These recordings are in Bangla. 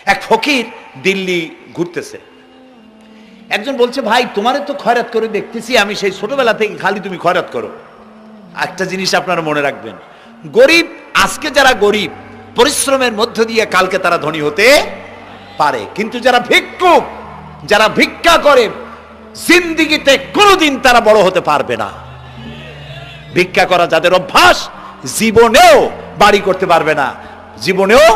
এক ফকির দিল্লি ঘুরতেছে, একজন বলছে, ভাই তোমারে তো খয়রাত করে দেখতেছি আমি সেই ছোটবেলা থেকে, খালি তুমি খয়রাত করো। একটা জিনিস আপনারা মনে রাখবেন, গরিব, আজকে যারা গরিব পরিশ্রমের মধ্য দিয়ে কালকে তারা ধনী হতে পারে, কিন্তু যারা ভিক্ষুক, যারা ভিক্ষা করে, জিন্দেগিতে কোনোদিন তারা বড় হতে পারবে না। ভিক্ষা করা যাদের অভ্যাস, জীবনেও বাড়ি করতে পারবে না, জীবনেও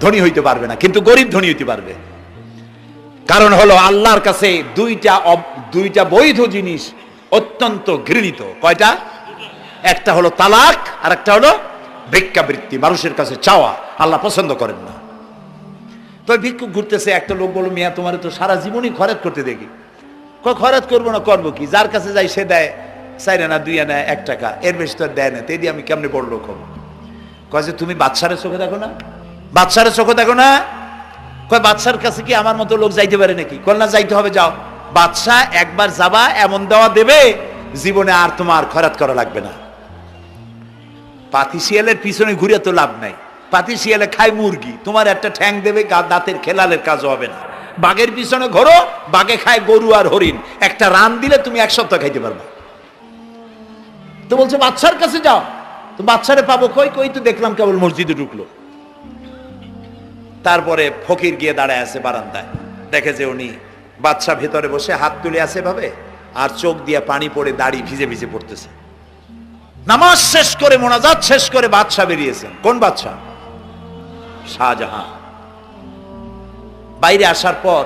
ধনী হইতে পারবে না, কিন্তু গরিব ধনী হইতে পারবে। কারণ হলো আল্লাহর কাছে দুইটা বৈধ জিনিস অত্যন্ত ঘৃণিত। কয়টা? একটা হলো তালাক, আর একটা হলো ভিক্ষাবৃত্তি, মানুষের কাছে চাওয়া। আল্লাহ পছন্দ করেন না। তো ভিক্ষুক ঘুরতেছে, একটা লোক বলল, মিয়া তোমার তো সারা জীবনই খরচ করতে দেখি। খরচ করবো না, করবো কি? যার কাছে যাই সে দেয় 4 আনা 2 আনা 1 টাকা, এর বেশি তো দেয় না, তেদি আমি কেমনে বড় লোক হবো? কয় যে তুমি বাদশারের চোখে দেখো না, বাদশারের চোখে দেখো না। কয় বাদশার কাছে কি আমার মতো লোক যাইতে পারে নাকি? কল না, যাইতে হবে, যাও। বাদশা একবার যাবা, এমন দেওয়া দেবে জীবনে আর তোমার খরচ করা লাগবে না। পাতি শিয়ালের পিছনে ঘুরে তো লাভ নাই, পাতি শিয়ালে খায় মুরগি, তোমার একটা ঠ্যাং দেবে, দাঁতের খেলালের কাজও হবে না। বাঘের পিছনে ঘোরো, বাঘে খায় গরু আর হরিণ, একটা রান দিলে তুমি 1 সপ্তাহ খাইতে পারবে। তো বলছে বাদশার কাছে যাও। তো বাদশারে পাবো কই? কই তো দেখলাম কেবল মসজিদে ঢুকলো। তারপরে ফকির গিয়ে দাঁড়ায় আছে বারান্দায়, দেখে যে উনি বাদশা ভেতরে বসে হাত তুলে আছে ভাবে, আর চোখ দিয়ে পানি পড়ে দাড়ি ভিজে ভিজে পড়তেছে। নামাজ শেষ করে, মোনাজাত শেষ করে বাদশা বেরিয়েছেন। কোন বাদশা? শাহজাহান। বাইরে আসার পর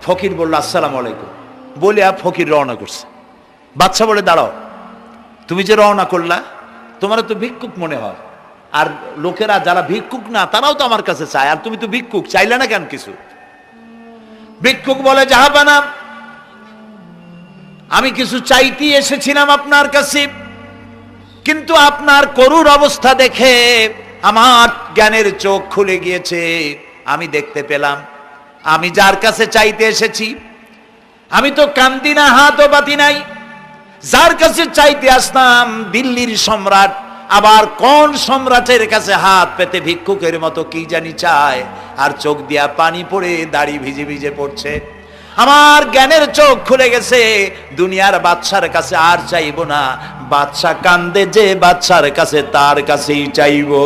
ফকির বলল, আসসালামু আলাইকুম বলে ফকির রওনা করছে। বাদশা বলে, দাঁড়াও, তুমি যে রওনা করলা, তোমার তো ভিক্ষুক মনে হয়, আর লোকেরা যারা ভিক্ষুক না তারাও তো আমার কাছে চায়, আর তুমি তো ভিক্ষুক, চাইলে না কেন কিছু? ভিক্ষুক বলে, জাহাপানা, আমি কিছু চাইতে এসেছিলাম আপনার কাছে, কিন্তু আপনার করুণ অবস্থা দেখে আমার জ্ঞানের চোখ খুলে গিয়েছে। আমি দেখতে পেলাম আমি যার কাছে চাইতে এসেছি, আমি তো কান্দি না, হাতও পাতি নাই। যার কাছে চাইতে আসলাম দিল্লির সম্রাট, আবার কোন সম্রাটের কাছে হাত পেতে ভিক্ষুকের মতো কি জানি চায়, আর চোখ দিয়া পানি পড়ে দাড়ি ভিজে ভিজে পড়ছে। আমার জ্ঞানের চোখ খুলে গেছে, দুনিয়ার বাদশার কাছে আর চাইবো না। বাদশা কান্দে যে বাদশার কাছে, তার কাছেই চাইবো।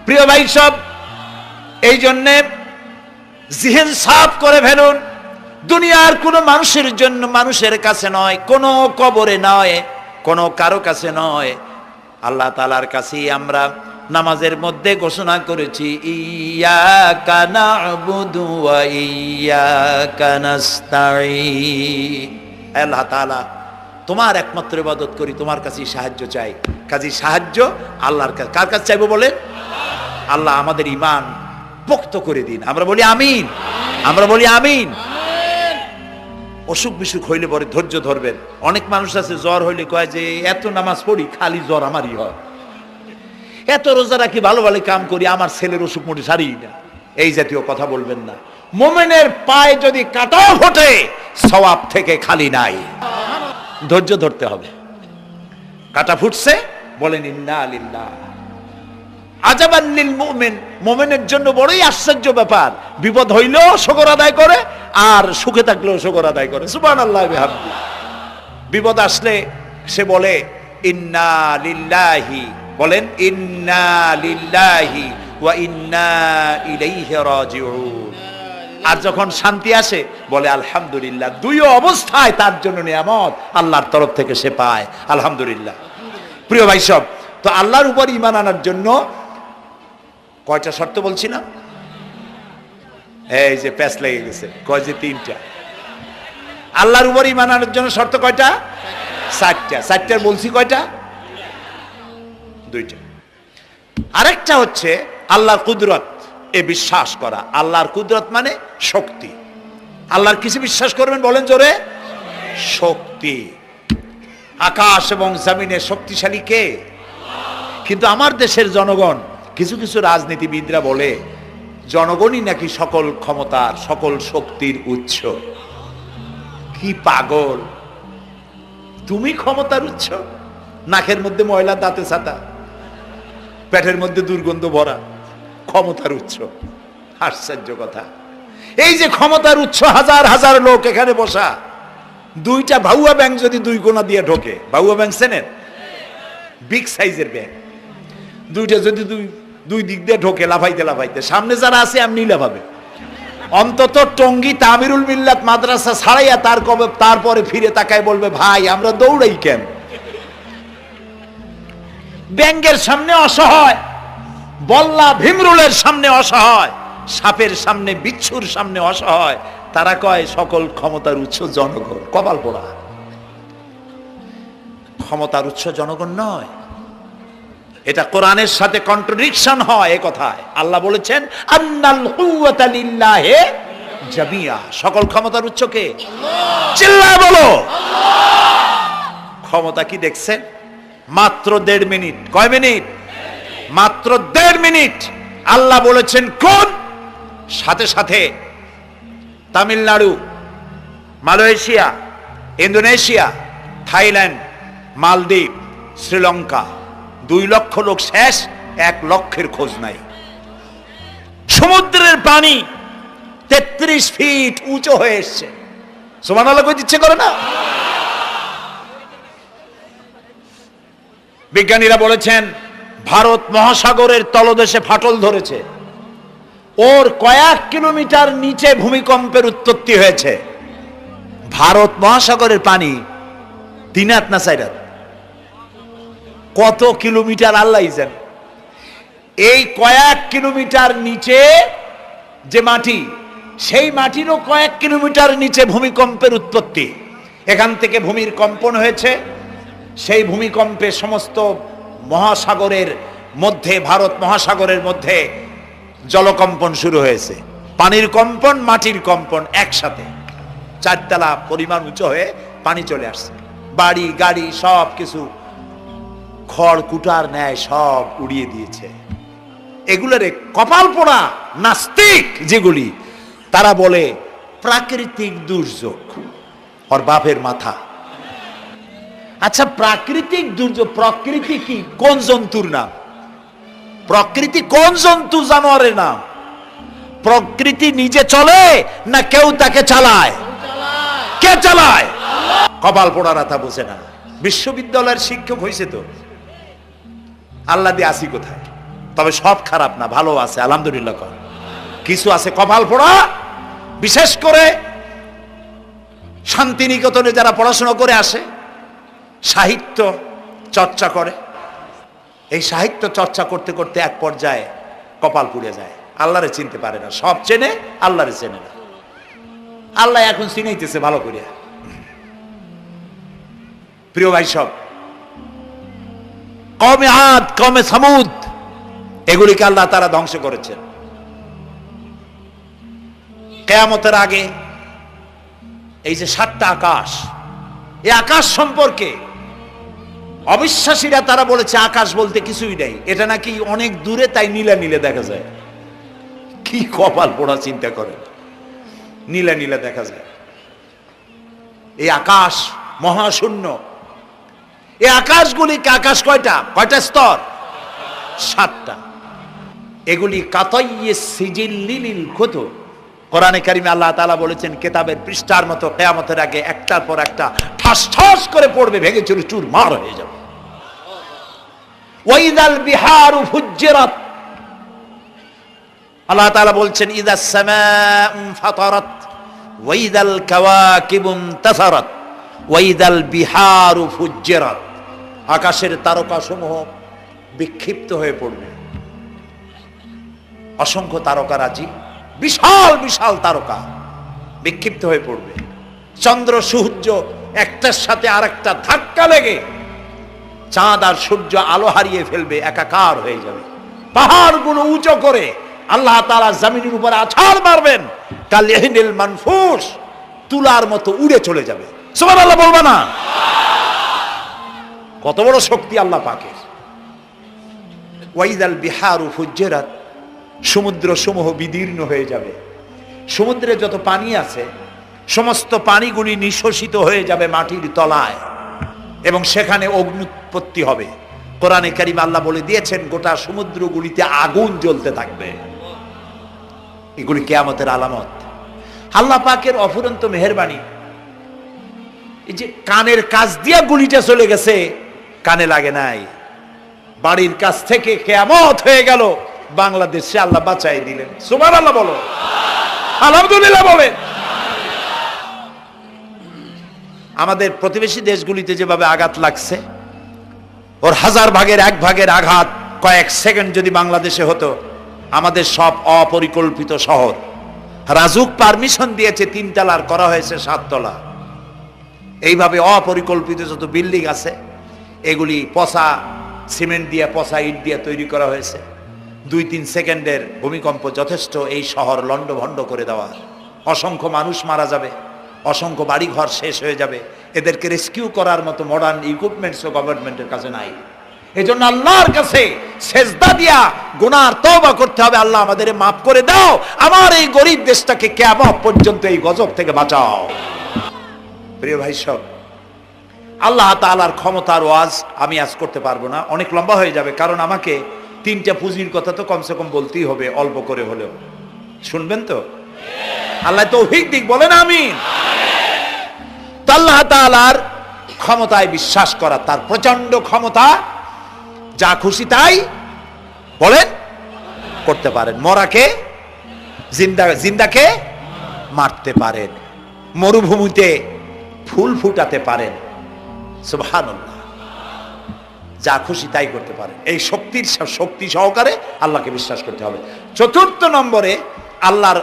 প্রিয় ভাই সব, এই জন্যে জিহেন সাফ করে ফেলুন। দুনিয়ার কোন মানুষের জন্য, মানুষের কাছে নয়, কোন কবরে নয়, কোন কারো কাছে নয়, আল্লাহ তাআলার কাছেই আমরা নামাজের মধ্যে ঘোষণা করেছি, ইয়াকা না'বুদু ওয়া ইয়াকা নাস্তাঈন। আল্লাহ তাআলা, তোমার একমাত্র ইবাদত করি, তোমার কাছেই সাহায্য চাই। কাজী সাহায্য আল্লাহর কাছে। কার কাছে চাইবো বলেন? আল্লাহ আমাদের ঈমান পোক্ত করে দিন। আমরা বলি আমিন, আমরা বলি আমিন। অসুখ বিসুখ হইলে পরে ধৈর্য ধরবেন। অনেক মানুষ আছে জ্বর হইলে কয় যে এত নামাজ পড়ি খালি জ্বর আমারই হয়, এত রোজা রাখি, ভালো ভালো কাম করি, আমার ছেলের অসুখ মোটে সারি না। এই জাতীয় কথা বলবেন না। মুমিনের পায়ে যদি কাঁটাও ফোটে, সওয়াব থেকে খালি নাই। ধৈর্য ধরতে হবে। কাঁটা ফুটছে, বলেন ইন্না লিল্লাহ। আজাবান লিল মুমিন, মুমিনের জন্য বড়ই আশ্চর্য ব্যাপার, বিপদ হইলেও শুকর আদায় করে, আর সুখে থাকলেও শুকর আদায় করে। সুবহানাল্লাহ বিহামদি। বিপদ আসলে সে বলে ইন্না লিল্লাহি, বলেন ইন্না লিল্লাহি ওয়া ইন্না ইলাইহি রাজিউন। আর যখন শান্তি আসে বলে আলহামদুলিল্লাহ। দুই অবস্থায় তার জন্য নিয়ামত আল্লাহর তরফ থেকে সে পায়, আলহামদুলিল্লাহ। প্রিয় ভাই সব, তো আল্লাহর উপর ঈমান আনার জন্য কয়টা শর্ত বলছি না? এই যে প্যাচ লেগে গেছে, কয় যে 3টা। আল্লাহর উপর ঈমান আনার জন্য শর্ত কয়টা? 4টা। 4টার বলছি কয়টা? 2টা। আরেকটা হচ্ছে আল্লাহর কুদরত, এ বিশ্বাস করা। আল্লাহর কুদরত মানে শক্তি। আল্লাহর কিছু বিশ্বাস করবেন, বলেন জোরে? শক্তি। আকাশ এবং জমিনে শক্তিশালী কে? কিন্তু আমার দেশের জনগণ, কিছু কিছু রাজনীতিবিদরা বলে জনগণই নাকি সকল ক্ষমতার, সকল শক্তির উৎস। কি পাগল! তুমি ক্ষমতার উৎস? নাকের মধ্যে ময়লা, দাঁতে ছাতা, পেটের মধ্যে দুর্গন্ধ ভরা, ক্ষমতার উৎস। আশ্চর্য কথা, এই যে ক্ষমতার উৎস, হাজার হাজার লোক এখানে বসা, দুইটা ভাউয়া ব্যাংক যদি দুই কোণা দিয়ে ঢোকে, ভাউয়া ব্যাংক চেনেন, বিগ সাইজের ব্যাংক, দুইটা যদি দুই দিক দিয়ে ঢোকে লাফাইতে লাফাইতে, সামনে যারা আছে এমনি লাফাবে। অন্তত টঙ্গী তামিরুল মিল্লাত মাদ্রাসা ছাড়াইয়া তারপরে ফিরে তাকায় বলবে, ভাই আমরা দৌড়াই কেন? ব্যাংকের সামনে অসহায়, বল্লা ভীমরুলের সামনে অসহায়, সাপের সামনে বিচ্ছুর সামনে অসহায়, তারা কয় সকল ক্ষমতার উৎস জনগণ। কপাল পোড়া, ক্ষমতার উৎস জনগণ নয়। এটা কোরআনের সাথে কন্ট্রাডিকশন হয়। এ কথায় আল্লাহ বলেছেন আন্নাল কুওয়াতা লিল্লাহি জামিয়া, সকল ক্ষমতার উৎস কে? চিল্লায় বলো ক্ষমতা কি দেখছেন? মাত্র 1.5 মিনিট। কয় মিনিট? মাত্র 1.5 মিনিট। আল্লাহ বলেছেন কোন? সাথে সাথে তামিলনাড়ু, মালয়েশিয়া, ইন্দোনেশিয়া, থাইল্যান্ড, মালদ্বীপ, শ্রীলঙ্কা, 2 লক্ষ লোক শেষ, 1 লক্ষের খোঁজ নাই। সমুদ্রের পানি 33 ফিট উঁচু হয়ে এসছে। সুবহানাল্লাহ কই ইচ্ছে করে না? বিজ্ঞানীরা বলেছেন ভারত মহাসাগরের তলদেশে ফাটল ধরেছে, ওর কয়েক কিলোমিটার নিচে ভূমিকম্পের উৎপত্তি হয়েছে। ভারত মহাসাগরের পানি 3 হাত না 4 হাত, কত কিলোমিটার আল্লাহ জানে। এই কয়েক কিলোমিটার নিচে যে মাটি, সেই মাটিরও কয়েক কিলোমিটার নিচে ভূমিকম্পের উৎপত্তি। এখান থেকে ভূমির কম্পন হয়েছে, সেই ভূমিকম্পে সমস্ত মহাসাগরের মধ্যে, ভারত মহাসাগরের মধ্যে জলকম্পন শুরু হয়েছে। পানির কম্পন, মাটির কম্পন একসাথে 4 তলা পরিমাণ উঁচু হয়ে পানি চলে আসছে। বাড়ি গাড়ি সব কিছু খড় কুটার ন্যায় সব উড়িয়ে দিয়েছে। এগুলোরে কপাল পোড়া নাস্তিক যেগুলি, তারা বলে প্রাকৃতিক দুর্যোগ। ওর বাপের মাথা। আচ্ছা, প্রাকৃতিক দুর্যোগ, প্রকৃতি কি? কোন জন্তুর নাম? প্রকৃতি কোন জন্তু জানোয়ারের নাম? প্রকৃতি নিজে চলে না কেউ তাকে চালায়? কে চালায়? কপাল পোড়ারা তা বোঝে না। বিশ্ববিদ্যালয়ের শিক্ষক হয়েছে তো, আল্লাহ দিয়ে আসি কোথায়? তবে সব খারাপ না, ভালো আছে আলহামদুলিল্লাহ। কিছু আছে কপাল পোড়া, বিশেষ করে শান্তিনিকেতনে যারা পড়াশোনা করে আসে, সাহিত্য চর্চা করে, এই সাহিত্য চর্চা করতে করতে এক পর্যায়ে কপাল পুড়ে যায়, আল্লাহরে চিনতে পারে না। সব চেনে, আল্লাহরে চেনে না। আল্লাহ এখন চিনাইতেছে ভালো করিয়া। প্রিয় ভাই সব, কওমে আদ, কওমে সামুদ, এগুলিকে আল্লাহ তারা ধ্বংস করেছেন। কিয়ামতের আগে এই যে 7টা আকাশ, এই আকাশ সম্পর্কে অবিশ্বাসীরা তারা বলেছে আকাশ বলতে কিছুই নাই, এটা নাকি অনেক দূরে, তাই নীলা নীলে দেখা যায়। কি কপাল পোড়া চিন্তা করে, নীলা নীলা দেখা যায়। এই আকাশ মহাশূন্য। এই আকাশগুলিকে, আকাশ কয়টা? কয়টা স্তর? 7টা। এগুলি কাতাইয়ে সিজিল্লিল কুতুব। কোরআনে কারিমে আল্লাহ তাআলা বলেছেন কিতাবের পৃষ্ঠার মতো কিয়ামতের আগে একটার পর একটা ঠাস ঠাস করে পড়বে, ভেঙে চুরে চুরমার হয়ে যাবে। ওয়াইদাল বিহারু ফুজ্জিরাত, আল্লাহ তাআলা বলছেন ইদাস সামাউ ফাতারাত ওয়াইদাল কাওয়াকিবু ইনতাসারাত ওয়াইদাল বিহারু ফুজ্জিরাত। আকাশের তারকাসমূহ বিক্ষিপ্ত হয়ে পড়বে। অসংখ্য তারকারাজি, বিশাল বিশাল তারকা বিক্ষিপ্ত হয়ে পড়বে। চন্দ্র সূর্য একটার সাথে আরেকটা ধাক্কা লেগে চাঁদ আর সূর্য আলো হারিয়ে ফেলবে, একাকার হয়ে যাবে। পাহাড়গুলো উঁচু করে আল্লাহ তাআলা জমিনের উপরে আছাড় মারবেন, কালিহিনিল মানফুস, তুলার মতো উড়ে চলে যাবে। সুবহানাল্লাহ বলবা না? কত বড় শক্তি আল্লাহ পাকের। ওয়াইদাল বিহারু ফুজ্জিরাত, সমুদ্র সমূহ বিদীর্ণ হয়ে যাবে। সমুদ্রে যত পানি আছে সমস্ত পানিগুলি নিঃশোষিত হয়ে যাবে মাটির তলায়, এবং সেখানে অগ্নুৎপত্তি হবে। কোরআনে কারিম আল্লাহ বলে দিয়েছেন গোটা সমুদ্রগুলিতে আগুন জ্বলতে থাকবে। এগুলি কিয়ামতের আলামত। আল্লাহ পাকের অফুরন্ত মেহেরবানি। এই যে কানের কাছ দিয়া গুলিটা চলে গেছে, কানে লাগে নাই, বাড়ির কাছ থেকে কিয়ামত হয়ে গেল, বাংলাদেশে আল্লাহ বাঁচাই দিলেন। সুবহানাল্লাহ বলো, আলহামদুলিল্লাহ বলেন। আমাদের প্রতিবেশী দেশগুলিতে যেভাবে আঘাত লাগছে, ওর 1000 ভাগের 1 ভাগের আঘাত কয়েক সেকেন্ড যদি বাংলাদেশে হতো, আমাদের সব অপরিকল্পিত শহর, রাজুক পারমিশন দিয়েছে 3 তলার, করা হয়েছে 7 তলা। এইভাবে অপরিকল্পিত যত বিল্ডিং আছে এগুলি পচা সিমেন্ট দিয়ে, পচা ইট দিয়ে তৈরি করা হয়েছে। 2-3 সেকেন্ডের ভূমিকম্প যথেষ্ট এই শহর লন্ডভন্ড করে দেওয়ার। অসংখ্য মানুষ মারা যাবে, অসংখ্য বাড়িঘর শেষ হয়ে যাবে। এদেরকে রেস্কিউ করার মতো মডার্ন ইকুইপমেন্টসও গভর্নমেন্টের কাছে নাই। এজন্য আল্লাহর কাছে সেজদা দিয়া গুনার তওবা করতে হবে, আল্লাহ আমাদের মাফ করে দাও, আমার এই গরিব দেশটাকে কিয়ামত পর্যন্ত এই গজব থেকে বাঁচাও। প্রিয় ভাই সব, আল্লাহ তাআলার ক্ষমতার ওয়াজ আমি আজ করতে পারবো না, অনেক লম্বা হয়ে যাবে, কারণ আমাকে 3টা পুঁজির কথা তো কমসে কম বলতেই হবে, অল্প করে হলেও। শুনবেন তো? আল্লাহ তৌফিক দিক, বলেন আমিন। তো আল্লাহ তাআলার ক্ষমতায় বিশ্বাস করা, তার প্রচন্ড ক্ষমতা, যা খুশি তাই বলেন করতে পারেন। মরাকে জিন্দাকে মারতে পারেন, মরুভূমিতে ফুল ফুটাতে পারেন। সুবহানাল্লাহ, যা খুশি তাই করতে পারেন। এই শক্তি সহকারে আল্লাহকে বিশ্বাস করতে হবে। 4র্থ নম্বরে আল্লাহর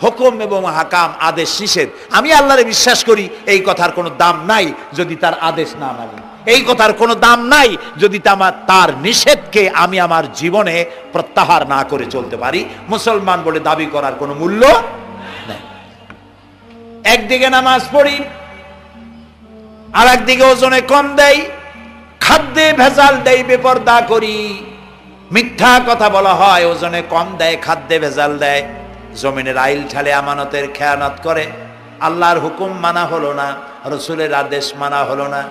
হুকুম এবং হাকাম, আদেশ নিষেধ। আমি আল্লাহরে বিশ্বাস করি, এই কথার কোনো দাম নাই যদি তার আদেশ না মানি। এই কথার কোনো দাম নাই যদি তার নিষেধকে আমি আমার জীবনে প্রত্যাহার না করে চলতে পারি। মুসলমান বলে দাবি করার কোনো মূল্য নেই। একদিকে নামাজ পড়ি, আর একদিকে ওজনে কম দেই, খাদ্যে ভেজাল দেই, বেপরদা করি, মিথ্যা কথা বলা হয়, ওজনে কম দেয়, খাদ্যে ভেজাল দেয়, জমিনের আইল ঠালে আমানতের খেয়ানত করে। আল্লাহর হুকুম মানা হলো না, রসুলের আদেশ মানা হলো না।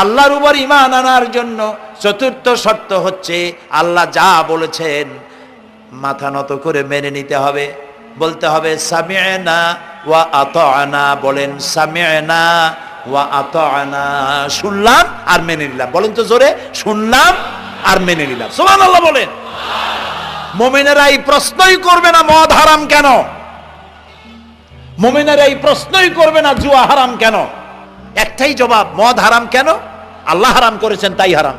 আল্লাহর উপর ঈমান আনার জন্য 4র্থ শর্ত হচ্ছে আল্লাহ যা বলেছেন মাথা নত করে মেনে নিতে হবে, বলতে হবে সামি'না ওয়া আতা'না। বলেন সামি'না ওয়া আতা'না, শুনলাম আর মেনে নিলাম। বলেন তো জোরে, শুনলাম আর মেনে নিলাম। সুবহানাল্লাহ বলেন। মুমিনেরা এই প্রশ্নই করবে না মদ হারাম কেন, মুমিনেরা এই প্রশ্নই করবে না জুয়া হারাম কেন। একটাই জবাব, মদ হারাম কেন? আল্লাহ হারাম করেছেন তাই হারাম।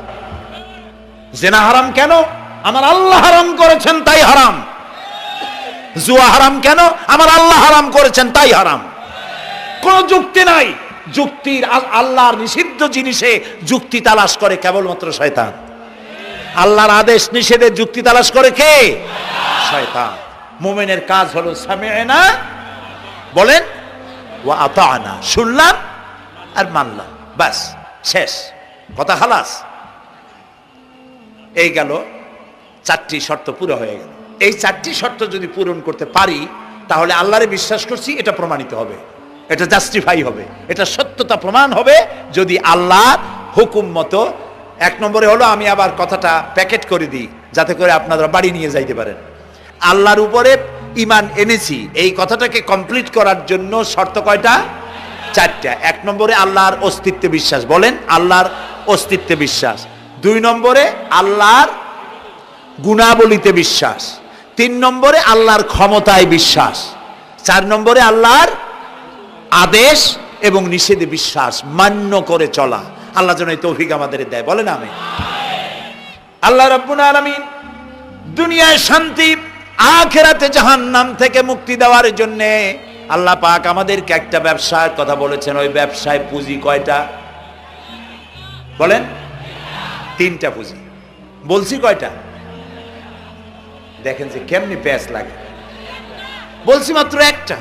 জিনা হারাম কেন? আমার আল্লাহ হারাম করেছেন তাই হারাম। জুয়া হারাম কেন? আমার আল্লাহ হারাম করেছেন তাই হারাম। কোন যুক্তি নাই। যুক্তির, আল্লাহর নিষিদ্ধ জিনিসে যুক্তি তালাশ করে কেবলমাত্র শয়তান। আল্লাহর আদেশ নিষেধে যুক্তি তালাশ করে কে? শয়তান। মুমিনের কাজ হলো সামি'না, বলেন, ওয়া আতা'না, শুনলাম আর মানলাম, বাস, শেষ কথা, খালাস। এই গেল 4টি শর্ত পুরো হয়ে গেল। এই 4টি শর্ত যদি পূরণ করতে পারি তাহলে আল্লাহরে বিশ্বাস করছি এটা প্রমাণিত হবে, এটা জাস্টিফাই হবে, এটা সত্যতা প্রমাণ হবে যদি আল্লাহর হুকুম মতো। 1 নম্বরে হলো, আমি আবার কথাটা প্যাকেট করে দিই যাতে করে আপনারা বাড়ি নিয়ে যাইতে পারেন। আল্লাহর উপরে ঈমান এনেছি, এই কথাটাকে কমপ্লিট করার জন্য শর্ত কয়টা? 4টা। 1 নম্বরে আল্লাহর অস্তিত্বে বিশ্বাস, বলেন আল্লাহর অস্তিত্বে বিশ্বাস। 2 নম্বরে আল্লাহর গুণাবলীতে বিশ্বাস। 3 নম্বরে আল্লাহর ক্ষমতায় বিশ্বাস। 4 নম্বরে আল্লাহর আদেশ এবং নিষেধে বিশ্বাস, মান্য করে চলা। আল্লাহ যেন এই তৌফিক আমাদের দেয়, বলেন আমিন। আল্লাহ রাব্বুল আলামিন দুনিয়ায় শান্তি, আখিরাতে জাহান্নাম থেকে মুক্তি দেওয়ার জন্য আল্লাহ পাক আমাদেরকে একটা ব্যবসার কথা বলেছেন। ওই ব্যবসায় পুঁজি কয়টা? বলেন। 3টা পুঁজি। বলছি কয়টা? দেখেন যে কেমনি প্যাঁচ লাগে। বলছি মাত্র একটা,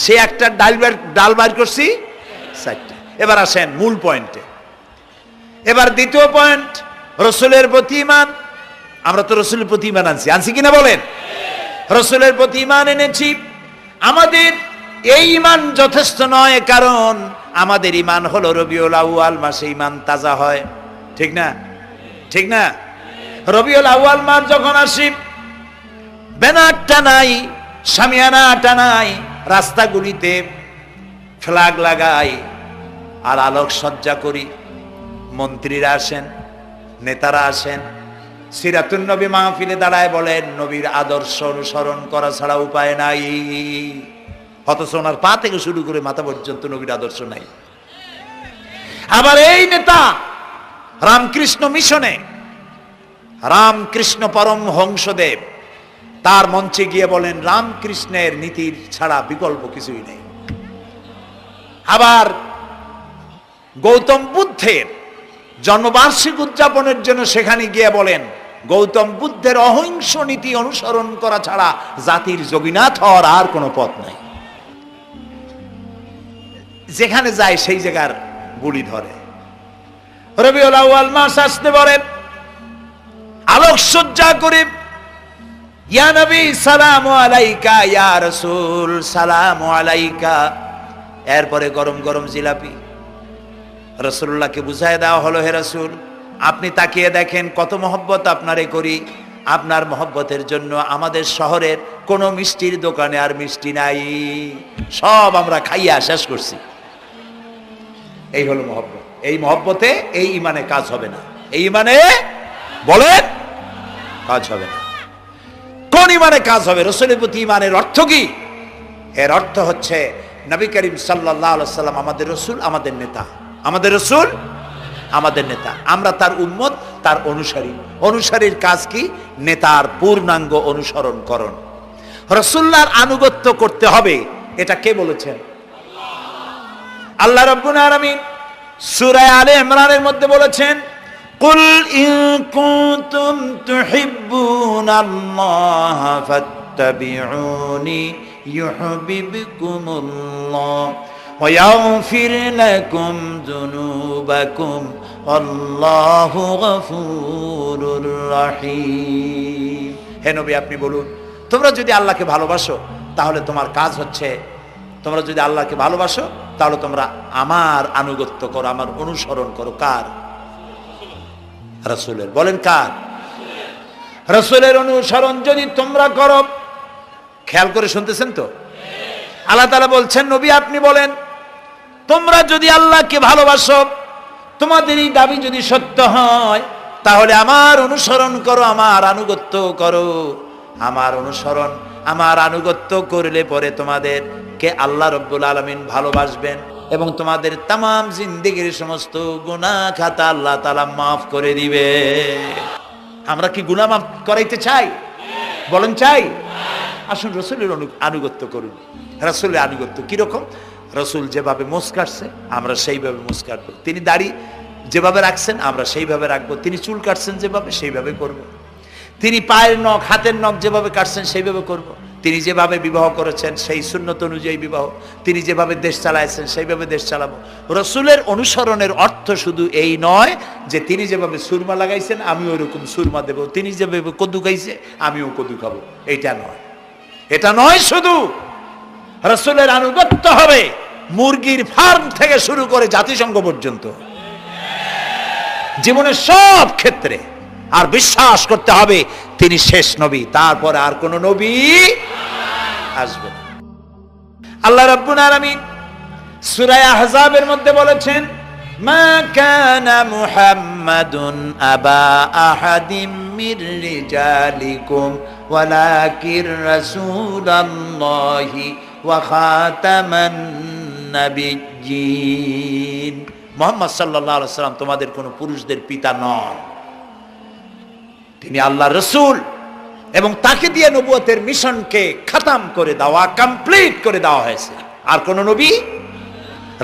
সে একটা ডাল বার করছি 4টা। এবার আসেন মূল পয়েন্টে। এবার দ্বিতীয় পয়েন্ট, রসুলের প্রতি ঈমান। আমরা তো রসুলের প্রতি ঈমান আনছি কিনা বলেন? রসুলের প্রতি ঈমান এনেছি। আমাদের এই ঈমান যথেষ্ট নয়, কারণ আমাদের ঈমান হলো রবিউল আউয়াল মাসে ঈমান তাজা হয়, ঠিক না? ঠিক না? রবিউল আউয়াল মাস যখন আসি, ব্যানার টানাই, শামিয়ানা টানাই, রাস্তাগুলিতে ফ্ল্যাগ লাগাই আর আলোক সজ্জা করি। মন্ত্রীরা আসেন, নেতারা আসেন, সিরাতুন নবী মাহফিলে দাঁড়ায় বলেন নবীর আদর্শ অনুসরণ করা ছাড়া উপায় নাই। অথচ ওনার পা থেকে শুরু করে মাথা পর্যন্ত নবীর আদর্শ নাই। আবার এই নেতা রামকৃষ্ণ মিশনে, রামকৃষ্ণ পরমহংসদেব তার মঞ্চে গিয়ে বলেন রামকৃষ্ণের নীতির ছাড়া বিকল্প কিছুই নেই। আবার গৌতম বুদ্ধের জন্মবার্ষিকী উদযাপনের জন্য সেখানে গিয়ে বলেন গৌতম বুদ্ধের অহিংস নীতি অনুসরণ করা ছাড়া জাতির যোগীনাথ হওয়ার আর কোনো পথ নাই। যেখানে যায় সেই জায়গার বুলি ধরে। রবিউল আউয়াল মাস আসতে পারে, আলোকসজ্জা করে ইয়া নবী সালামু আলাইকা, ইয়া রাসূল সালামু আলাইকা। এরপরে গরম গরম জিলাপি রাসূলুল্লাহকে বুঝায় দেওয়া হলো, হে রাসূল আপনি তাকিয়ে দেখেন কত মহব্বত আপনারে করি, আপনার মহব্বতের জন্য আমাদের শহরের কোনো মিষ্টির দোকানে আর মিষ্টি নাই, সব আমরা খাইয়া শেষ করছি। এই হলো মহব্বত। এই মহব্বতে এই ইমানে কাজ হবে না। এই ইমানে বলেন কাজ হবে না। কোন ইমানে কাজ হবে? রাসূলের প্রতি ইমানের অর্থ কি? এর অর্থ হচ্ছে নবী করিম সাল্লাল্লাহু আলাইহি ওয়াসাল্লাম আমাদের রাসূল, আমাদের নেতা। আমাদের রাসূল আমাদের নেতা, আমরা তার উম্মত, তার অনুসারী। অনুসারীর কাজ কি? নেতার পূর্ণাঙ্গ অনুসরণ করণ। রাসূলুল্লাহর আনুগত্য করতে হবে, এটা কে বলেছেন? আল্লাহ রাব্বুল আলামিন সূরা আলে ইমরানের মধ্যে বলেছেন কুল ইন কুনতুম তুহিব্বুনাল্লাহ ফাত্তাবিউনি ইউহিব্বুকুমুল্লাহ ওয়া ইয়াগফির লাকুম যুনুবাকুম আল্লাহু গফুরুর রহিম। হে নবী আপনি বলুন, তোমরা যদি আল্লাহকে ভালোবাসো তাহলে তোমার কাজ হচ্ছে, তোমরা যদি আল্লাহকে ভালোবাসো তাহলে তোমরা আমার আনুগত্য করো, আমার অনুসরণ করো। কার? রাসূলের। বলেন কার? রাসূলের অনুসরণ যদি তোমরা করো, খেয়াল করে শুনতেছেন তো? আল্লাহ তাআলা বলছেন নবী আপনি বলেন তোমরা যদি আল্লাহকে ভালোবাসো, তোমাদের এই দাবি যদি সত্য হয় তাহলে আমার অনুসরণ করো, আমার আনুগত্য করো। আমার অনুসরণ, আমার আনুগত্য করলে পরে তোমাদেরকে আল্লাহ রাব্বুল আলামিন ভালোবাসবেন এবং তোমাদের তামাম জিন্দেগির সমস্ত গুনাহ খাতা আল্লাহ তাআলা মাফ করে দিবে। আমরা কি গুনাহ মাফ করাইতে চাই? বলেন চাই? আসুন রাসূলের আনুগত্য করুন। রাসূলের আনুগত্য কিরকম? রাসূল যেভাবে মোস কাটছে আমরা সেইভাবে মোস কাটবো। তিনি দাড়ি যেভাবে রাখছেন আমরা সেইভাবে রাখবো। তিনি চুল কাটছেন যেভাবে সেইভাবে করব। তিনি পায়ের নখ, হাতের নখ যেভাবে কাটছেন সেইভাবে করব। তিনি যেভাবে বিবাহ করেছেন সেই সুন্নত অনুযায়ী বিবাহ, তিনি যেভাবে দেশ চালাইছেন সেইভাবে দেশ চালাবো। রাসূলের অনুসরণের অর্থ শুধু এই নয় যে তিনি যেভাবে সুরমা লাগাইছেন আমি ওইরকম সুরমা দেব, তিনি যেভাবে কদু খাইছে আমিও কদু খাবো, এইটা নয়। এটা নয়, শুধু রাসূলের আনুগত্য হবে মুরগির ফার্ম থেকে শুরু করে জাতিসংঘ পর্যন্ত, জীবনের সব ক্ষেত্রে। আর বিশ্বাস করতে হবে তিনি শেষ নবী, তারপরে আর কোন নবী আসবে না। আল্লাহ রাব্বুল আলামিন সূরা আহজাবের মধ্যে বলেছেন মা কানা মুহাম্মাদুন আবা আহাদিম মির রিজালিকুম ওয়ালাকির রাসূলুল্লাহি ওয়া খাতামান নাবিয়্যিন। মুহাম্মদ সাল্লাল্লাহু আলাইহি ওয়াসাল্লাম তোমাদের কোন পুরুষদের পিতা নন, তিনি আল্লাহর রাসূল এবং তাকে দিয়ে নবুয়তের মিশনকে খতম করে দেওয়া, কমপ্লিট করে দেওয়া হয়েছে। আর কোন নবী?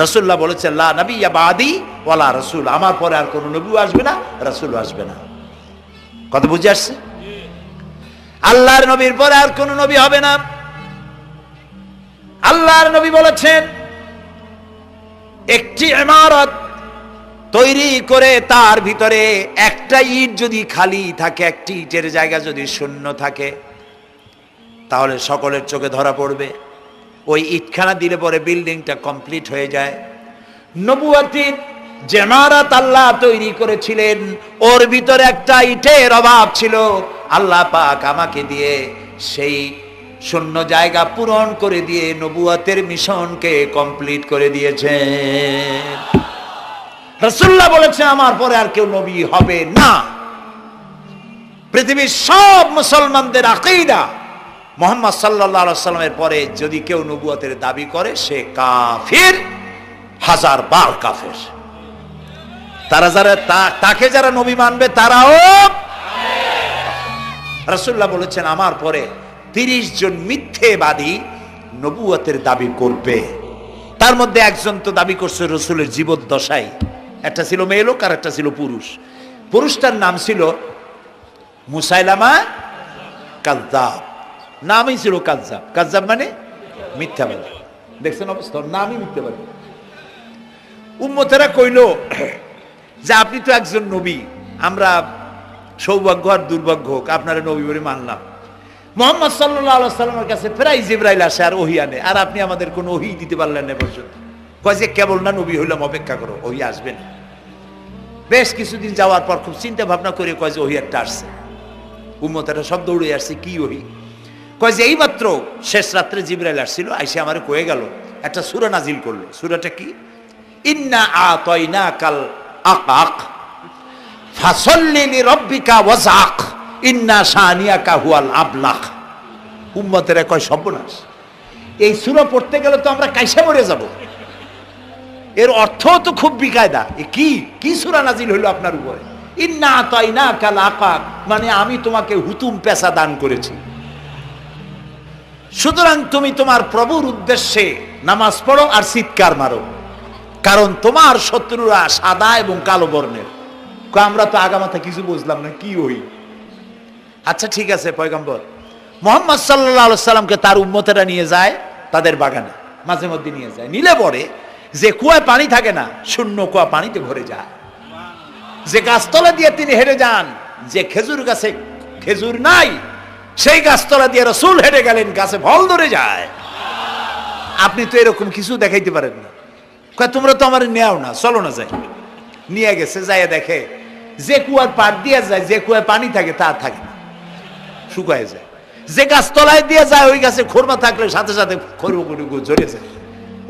রাসূলুল্লাহ বলেছেন লা নবিয়্যা বাদি ওয়ালা রাসূল, আমার পরে আর কোন নবীও আসবে না, রাসূলও আসবে না। কথা বুঝে আসছে? আল্লাহর নবীর পরে আর কোন নবী হবে না। আল্লাহর নবী বলেছেন একটি ইমারত তৈরি করে তার ভিতরে একটা ইট যদি খালি থাকে, একটি ইটের জায়গা যদি শূন্য থাকে তাহলে সকলের চোখে ধরা পড়বে। ওই ইটখানা দিলে পরে বিল্ডিংটা কমপ্লিট হয়ে যায়। নবুয়তের যে ইমারত আল্লাহ তৈরি করেছিলেন ওর ভিতরে একটা ইটের অভাব ছিল, আল্লাহ পাক আমাকে দিয়ে সেই শূন্য জায়গা পূরণ করে দিয়ে নবুয়তের মিশনকে কমপ্লিট করে দিয়েছেন। রাসূলুল্লাহ বলেছেন আমার পরে আর কেউ নবী হবে না। পৃথিবীর সব মুসলমানদের আকীদা মুহাম্মদ সাল্লাল্লাহু আলাইহি ওয়াসাল্লামের পরে যদি কেউ নবুয়তের দাবি করে সে কাফির, হাজার বার কাফের। তারা যারা তাকে যারা নবী মানবে তারাও। রাসূলুল্লাহ বলেছেন আমার পরে 30 জন মিথ্যেবাদী নবুয়তের দাবি করবে। তার মধ্যে একজন তো দাবি করছে রাসূলের জীবদ্দশায়, একটা ছিল মেয়ে লোক আর একটা ছিল পুরুষ। পুরুষটার নাম ছিল মুসাইলামা কাযযাব, নামই ছিল কাযযাব। কাযযাব মানে মিথ্যাবাদী। দেখছেন অবস্থা, নামই মিথ্যাবাদী। উম্মতেরা কইল যে আপনি তো একজন নবী, আমরা সৌভাগ্য আর দুর্ভাগ্য হোক আপনারা নবী বলে মানলাম। মুহাম্মদ সাল্লাল্লাহু আলাইহি ওয়াসাল্লামের কাছে প্রায় জিবরাইল আসে আর ওহী আনে, আর আপনি আমাদের কোনো ওহী দিতে পারলেন না পর্যন্ত। কয় যে কেবল না নবী হইলাম, অপেক্ষা করো, ওহী আসবেন। বেশ কিছুদিন যাওয়ার পর খুব চিন্তা ভাবনা করে কয় যে ওহী একটা আসছে। উম্মতেরা সব দৌড়ে আসছে, কি ওহী? কয় যে এইমাত্র শেষ রাত্রে জিবরাইল আসছিল, আইসে আমারে কয়ে গেল একটা সূরা নাজিল করলো। সূরাটা কি? ইন্না আতাইনাকাল আকাক ফাসাল্লি লিরাব্বিকা ওয়াজআক ইন্না শানিয়াকা হুয়াল আবলাহ। উম্মতেরা কয় সর্বনাশ, এই সূরা পড়তে গেলে তো আমরা কাইসা মরে যাব। এর অর্থ তো খুব বিকায়দা। কি কি সূরা নাজিল হইল আপনার উপরে? ইন্না আতাইনাকাল আকাক মানে আমি তোমাকে হুতুম পেশা দান করেছি, সুতরাং তুমি তোমার প্রভুর উদ্দেশ্যে নামাজ পড়ো আর চিৎকার মারো, কারণ তোমার শত্রুরা সাদা এবং কালো বর্ণের। আমরা তো আগামাথা কিছু বুঝলাম না, কি ওই? আচ্ছা ঠিক আছে, পয়গম্বর মুহাম্মদ সাল্লাল্লাহু আলাইহি সাল্লামকে তার উম্মতেরা নিয়ে যায় তাদের বাগানে, মাঝে মধ্যে নিয়ে যায়। নিলে পরে যে কুয়ায় পানি থাকে না, শূন্য কুয়া পানিতে ভরে যায়। যে গাছতলা দিয়ে তিনি হেঁটে যান, যে খেজুর গাছে খেজুর নাই সেই গাছতলা দিয়ে রাসূল হেঁটে গেলেন, গাছে ফল ধরে যায়। আপনি তো এরকম কিছু দেখাইতে পারেন না। কয় তোমরা তো আমার নেও না, চলো না যাই। নিয়ে গেছে, যাইয়া দেখে যে কুয়ার পাড় দিয়ে যায়, যে কুয়ায় পানি থাকে তা থাকে না, শুকায় যায়। যে গাছতলায় দিয়ে যায় ওই গাছে খোরমা থাকলে সাথে সাথে খরমা ঝরে যায়।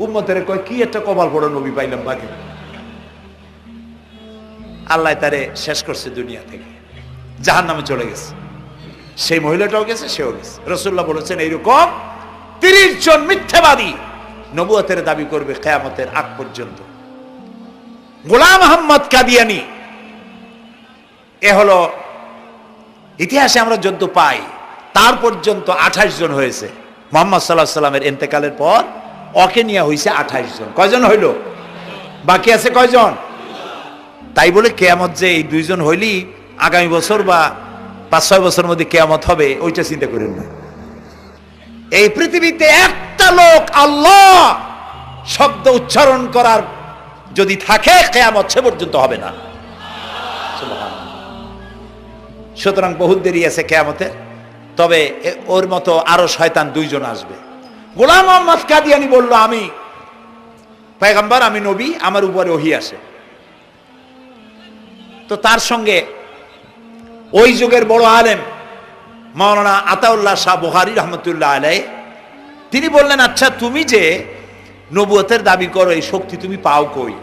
উম্মতের কয় কি একটা কপাল পড়া নবী পাইলাম বাকি। আল্লাহ তারে শেষ করছে দুনিয়া থেকে, জাহান্নামে চলে গেছে। সেই মহিলাটাও গেছে, সেও গেছে। রাসূলুল্লাহ বলেছেন এইরকম 30 জন মিথ্যাবাদী নবুয়তের দাবি করবে কিয়ামতের আগ পর্যন্ত। গোলাম আহমদ কাদিয়ানী, এ হলো ইতিহাসে আমরা যদ্য পাই তার পর্যন্ত 28 জন হয়েছে। মুহাম্মদ সাল্লাল্লাহু আলাইহি সাল্লামের ইন্তেকালের পর ওকে নিয়ে হয়েছে 28 জন। কয়জন হইল? বাকি আছে কয়জন? তাই বলে কিয়ামত যে এই 2 জন হইলি আগামী বছর বা 5-6 বছরের মধ্যে কিয়ামত হবে ওইটা চিন্তা করেন না। এই পৃথিবীতে একটা লোক আল্লাহ শব্দ উচ্চারণ করার যদি থাকে কিয়ামত সে পর্যন্ত হবে না। সুতরাং বহুত দেরি আছে কিয়ামতে। তবে ওর মতো আরো শয়তান 2 জন আসবে। গোলাম আহমদ কাদিয়ানী বলল আমি পয়গম্বর, আমি নবী, আমার উপরে ওহী আসে। তো তার সঙ্গে ওই যুগের বড় আলেম মাওলানা আতাউল্লাহ শাহ বুখারী রহমতুল্লাহ আলাইহি তিনি বললেন, আচ্ছা তুমি যে নবুয়তের দাবি করো এই শক্তি তুমি পাও কই?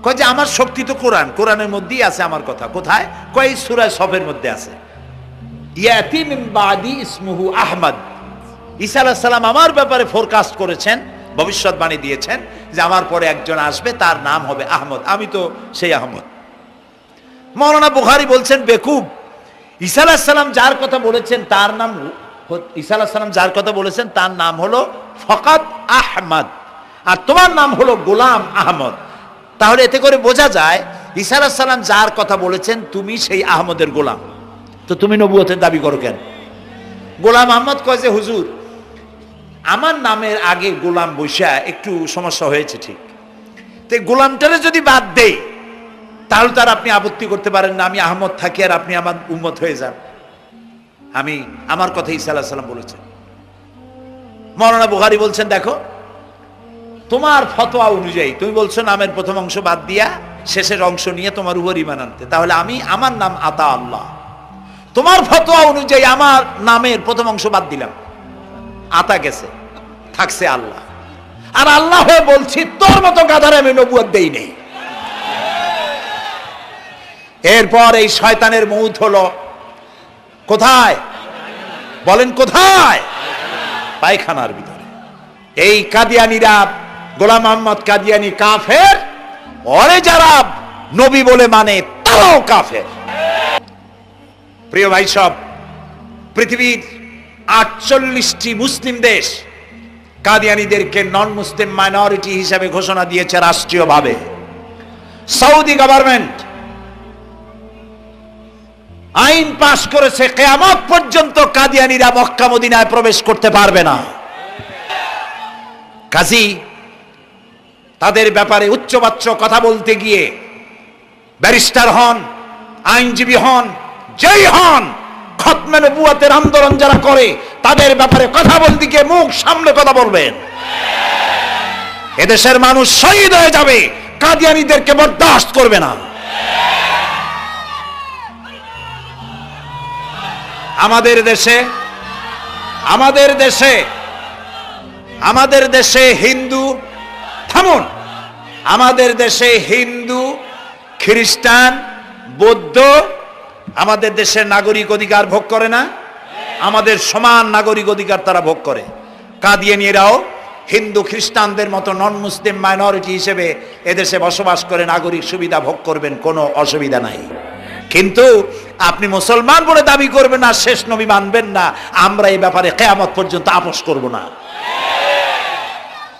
কয় যে আমার শক্তি তো কোরআন, কোরআনের মধ্যেই আছে আমার কথা। কোথায়? কয় সূরা সফের মধ্যে আছে, ইয়াতি মিন বাদি ইসমুহু আহমদ। ঈসা আলাইহিস সালাম আমার ব্যাপারে ফোরকাস্ট করেছেন, ভবিষ্যৎবাণী দিয়েছেন যে আমার পরে একজন আসবে তার নাম হবে আহমদ, আমি তো সেই আহমদ। মাওলানা বুখারী বলছেন বেকুব, ঈসা আলাইহিস সালাম যার কথা বলেছেন তার নাম, ঈসা আলাইহিস সালাম যার কথা বলেছেন তার নাম হলো ফকাত আহমদ, আর তোমার নাম হলো গোলাম আহমদ। তাহলে এতে করে বোঝা যায় ঈসা আলাইহিস সালাম যার কথা বলেছেন তুমি সেই আহমদের গোলাম, তো তুমি নবুয়তের দাবি করো কেন? গোলাম আহমদ কয় যে হুজুর আমার নামের আগে গোলাম বৈশা একটু সমস্যা হয়েছে, ঠিক, তো গোলামটারে যদি বাদ দেই তাহলে তার আপনি আপত্তি করতে পারেন না আমি আহমদ থাকি আর আপনি আমার উম্মত হয়ে যান। আমি আমার কথা ঈসা আলাইহিস সালাম বলেছেন। মাওলানা বুখারী বলছেন দেখো তোমার ফতোয়া অনুযায়ী তুমি বলছো নামের প্রথম অংশ বাদ দিয়া শেষের অংশ নিয়ে তোমার উপর ঈমান আনতে, তাহলে আমার নাম আতা আল্লাহ, তোমার ফতোয়া অনুযায়ী আমার নামের প্রথম অংশ বাদ দিলাম, আতা গেছে, থাকছে আল্লাহ। আর আল্লাহ হয়ে বলছি তোর মতো গাধারে আমি নবুয়ত দেই নেই। এরপর এই শয়তানের মৌত হলো কোথায় বলেন? কোথায়? পায়খানার ভিতরে। এই কাদিয়ানীরা, গোলাম মোহাম্মদ কাদিয়ানী কাফের, ওরে যারা নবী বলে মানে তারাও কাফের। প্রিয় ভাই সব, পৃথিবীর 48টি মুসলিম দেশ কাদিয়ানীদেরকে নন মুসলিম মাইনরিটি হিসেবে ঘোষণা দিয়েছে রাষ্ট্রীয়ভাবে। সৌদি গভর্নমেন্ট আইন পাশ করেছে কিয়ামত পর্যন্ত কাদিয়ানীরা মক্কা মদিনায় প্রবেশ করতে পারবে না। কাজী তাদের ব্যাপারে উচ্চবাচ্য কথা বলতে গিয়ে ব্যারিস্টার হন, আইনজীবী হন, যেই হন, খতমে নবুয়তের আন্দোলন যারা করে তাদের ব্যাপারে কথা বলতে গিয়ে মুখ সামনে কথা বলবেন। এদেশের মানুষ শহীদ হয়ে যাবে, কাদিয়ানীদেরকে বরদাস্ত করবে না। আমাদের দেশে হিন্দু, থামুন, আমাদের দেশে হিন্দু, খ্রিস্টান, বৌদ্ধ আমাদের দেশের নাগরিক অধিকার ভোগ করে না? আমাদের সমান নাগরিক অধিকার তারা ভোগ করে। কাদিয়ানীরাও হিন্দু খ্রিস্টানদের মতো নন মুসলিম মাইনরিটি হিসেবে এদেশে বসবাস করে নাগরিক সুবিধা ভোগ করবেন, কোনো অসুবিধা নাই। কিন্তু আপনি মুসলমান বলে দাবি করবেন না, শেষ নবী মানবেন না, আমরা এই ব্যাপারে কিয়ামত পর্যন্ত আপোষ করব না।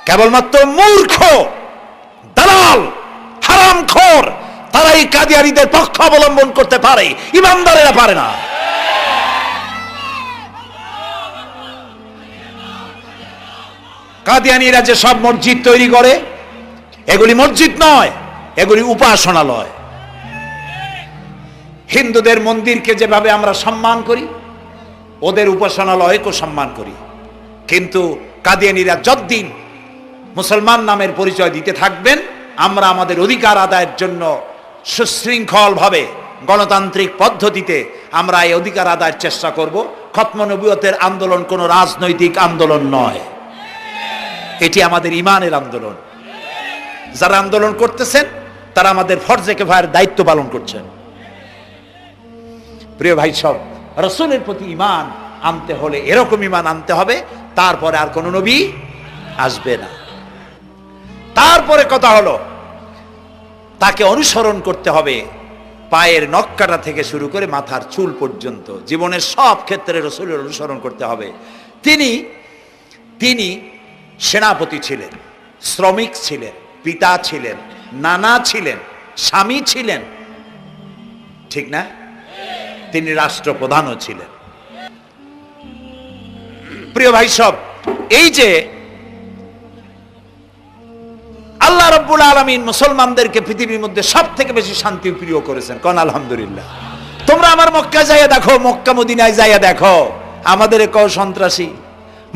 কেবলমাত্র মূর্খ, দালাল, হারামখোর তারাই কাদিয়ানীদের পক্ষ অবলম্বন করতে পারে, ইমানদারেরা পারে না। কাদিয়ানীরা যে সব মসজিদ তৈরি করে, এগুলি মসজিদ নয়, এগুলি উপাসনালয়। হিন্দুদের মন্দিরকে যেভাবে আমরা সম্মান করি, ওদের উপাসনালয়কেও সম্মান করি। কিন্তু কাদিয়ানীরা যতদিন মুসলমান নামের পরিচয় দিতে থাকবেন, আমরা আমাদের অধিকার আদায়ের জন্য সুশৃঙ্খল ভাবে গণতান্ত্রিক পদ্ধতিতে আমরা এই অধিকার আদায়ের চেষ্টা করব। খতম নবুয়তের আন্দোলন কোনো রাজনৈতিক আন্দোলন নয়, এটি আমাদের ইমানের আন্দোলন। যারা আন্দোলন করতেছেন তারা আমাদের ফরজে কিফায়ার দায়িত্ব পালন করছেন। প্রিয় ভাই সব, রাসূলের প্রতি ঈমান আনতে হলে এরকম ঈমান আনতে হবে, তারপরে আর কোন নবী আসবে না। তারপরে কথা হলো তাকে অনুসরণ করতে হবে পায়ের নখকাটা থেকে শুরু করে মাথার চুল পর্যন্ত, জীবনের সব ক্ষেত্রে রাসূলের অনুসরণ করতে হবে। তিনি সেনাপতি ছিলেন, শ্রমিক ছিলেন, পিতা ছিলেন, নানা ছিলেন, স্বামী ছিলেন, ঠিক না? তিনি রাষ্ট্রপ্রধানও ছিলেন। প্রিয় ভাই সব, এই যে আল্লাহ রাব্বুল আলামিন মুসলমানদেরকে পৃথিবীর মধ্যে সবথেকে বেশি শান্তি প্রিয় করেছেন, কোন আলহামদুলিল্লাহ। তোমরা আমার মক্কা যাইয়া দেখো, মক্কা মদিনায় যাইয়া দেখো, আমাদের কও সন্ত্রাসী।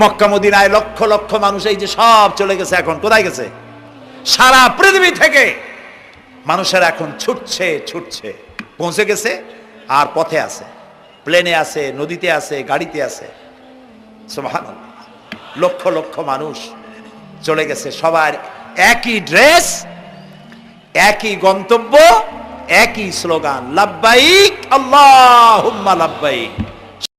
মক্কা মদিনায় লক্ষ লক্ষ মানুষ এই যে সব চলে গেছে, এখন কোথায় গেছে? সারা পৃথিবী থেকে মানুষের এখন ছুটছে, পৌঁছে গেছে, আর পথে আছে, প্লেনে আছে, নদীতে আছে, গাড়িতে আছে। সুবহানাল্লাহ, লক্ষ লক্ষ মানুষ চলে গেছে, সবার একই ড্রেস, একই গন্তব্য, একই স্লোগান, লাব্বাইক আল্লাহুম্মা লাব্বাইক।